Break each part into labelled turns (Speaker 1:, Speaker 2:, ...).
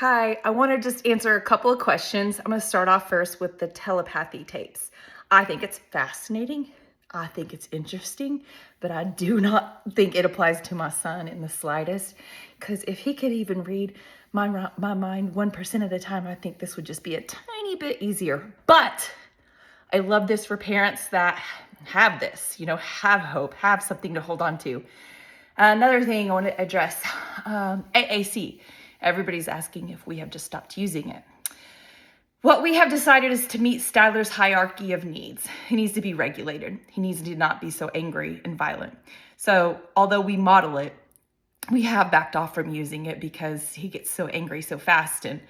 Speaker 1: Hi, I want to just answer a couple of questions. I'm going to start off first with the telepathy tapes. I think it's fascinating. I think it's interesting, but I do not think it applies to my son in the slightest. Because if he could even read my mind 1% of the time, I think this would just be a tiny bit easier. But I love this for parents that have this, have hope, have something to hold on to. Another thing I want to address, AAC. Everybody's asking if we have just stopped using it. What we have decided is to meet Stadler's hierarchy of needs. He needs to be regulated. He needs to not be so angry and violent. So although we model it, we have backed off from using it because he gets so angry so fast, and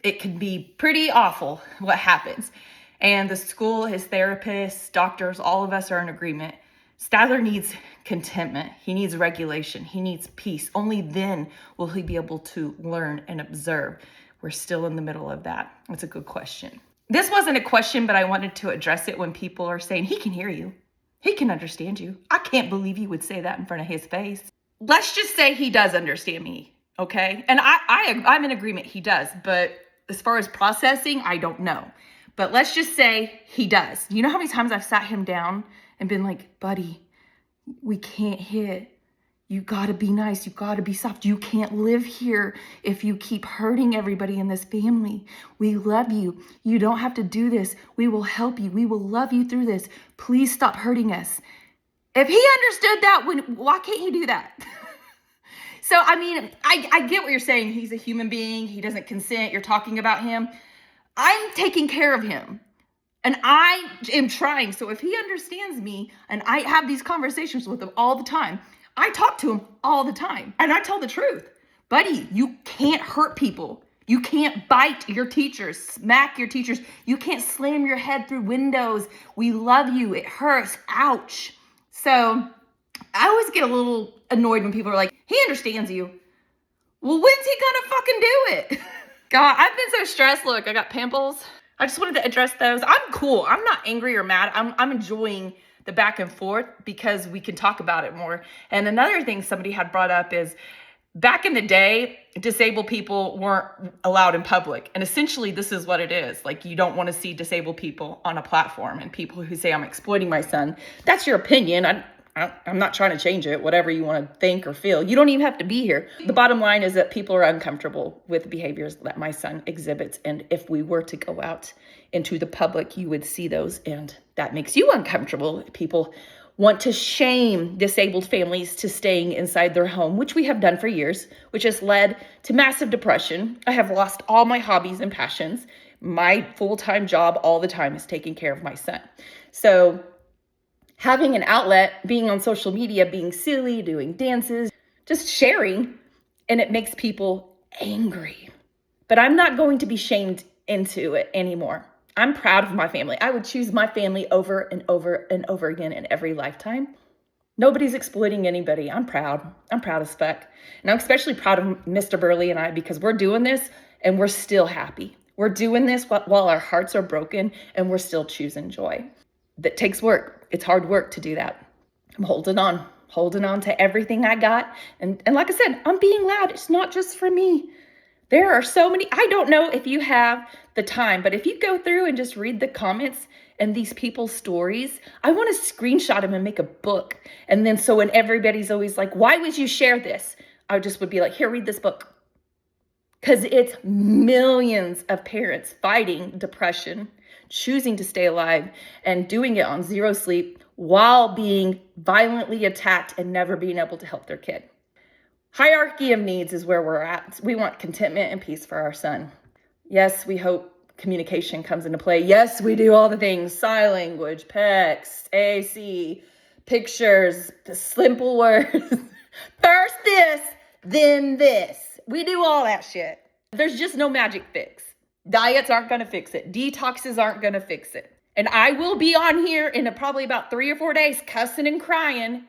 Speaker 1: it can be pretty awful what happens. And the school, his therapists, doctors, all of us are in agreement. Stadler needs contentment. He needs regulation. He needs peace. Only then will he be able to learn and observe. We're still in the middle of that. That's a good question. This wasn't a question, but I wanted to address it when people are saying, he can hear you. He can understand you. I can't believe you would say that in front of his face. Let's just say he does understand me, okay? And I'm in agreement, he does. But as far as processing, I don't know. But let's just say he does. You know how many times I've sat him down and been like, buddy, we can't hit. You gotta be nice. You gotta be soft. You can't live here if you keep hurting everybody in this family. We love you. You don't have to do this. We will help you. We will love you through this. Please stop hurting us. If he understood that, why can't he do that? So, I mean, I get what you're saying. He's a human being. He doesn't consent. You're talking about him. I'm taking care of him. And I am trying. So if he understands me, and I have these conversations with him all the time, I talk to him all the time. And I tell the truth. Buddy, you can't hurt people. You can't bite your teachers, smack your teachers. You can't slam your head through windows. We love you. It hurts. Ouch. So I always get a little annoyed when people are like, he understands you. Well, when's he gonna fucking do it? God, I've been so stressed. Look, I got pimples. I just wanted to address those. I'm cool. I'm not angry or mad. I'm enjoying the back and forth because we can talk about it more. And another thing somebody had brought up is back in the day, disabled people weren't allowed in public. And essentially this is what it is. Like, you don't want to see disabled people on a platform, and people who say I'm exploiting my son. That's your opinion. I'm not trying to change it, whatever you want to think or feel. You don't even have to be here. The bottom line is that people are uncomfortable with behaviors that my son exhibits. And if we were to go out into the public, you would see those. And that makes you uncomfortable. People want to shame disabled families to staying inside their home, which we have done for years, which has led to massive depression. I have lost all my hobbies and passions. My full-time job all the time is taking care of my son. So having an outlet, being on social media, being silly, doing dances, just sharing, and it makes people angry. But I'm not going to be shamed into it anymore. I'm proud of my family. I would choose my family over and over and over again in every lifetime. Nobody's exploiting anybody. I'm proud. I'm proud as fuck. And I'm especially proud of Mr. Burley and I, because we're doing this and we're still happy. We're doing this while our hearts are broken, and we're still choosing joy. That takes work. It's hard work to do that. I'm holding on to everything I got. And like I said, I'm being loud. It's not just for me. There are so many. I don't know if you have the time, but if you go through and just read the comments and these people's stories, I want to screenshot them and make a book. And then so when everybody's always like, why would you share this? I just would be like, here, read this book. Because it's millions of parents fighting depression, choosing to stay alive, and doing it on zero sleep while being violently attacked and never being able to help their kid. Hierarchy of needs is where we're at. We want contentment and peace for our son. Yes, we hope communication comes into play. Yes, we do all the things: sign language, PECs, AAC, pictures, the simple words. First this, then this. We do all that shit. There's just no magic fix. Diets aren't going to fix it. Detoxes aren't going to fix it. And I will be on here in probably about 3 or 4 days, cussing and crying,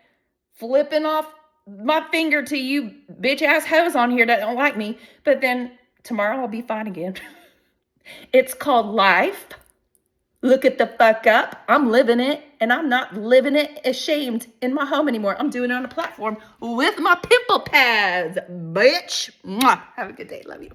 Speaker 1: flipping off my finger to you bitch ass hoes on here that don't like me. But then tomorrow I'll be fine again. It's called life. Look at the fuck up. I'm living it, and I'm not living it ashamed in my home anymore. I'm doing it on a platform with my pimple pads, bitch. Mwah. Have a good day. Love you.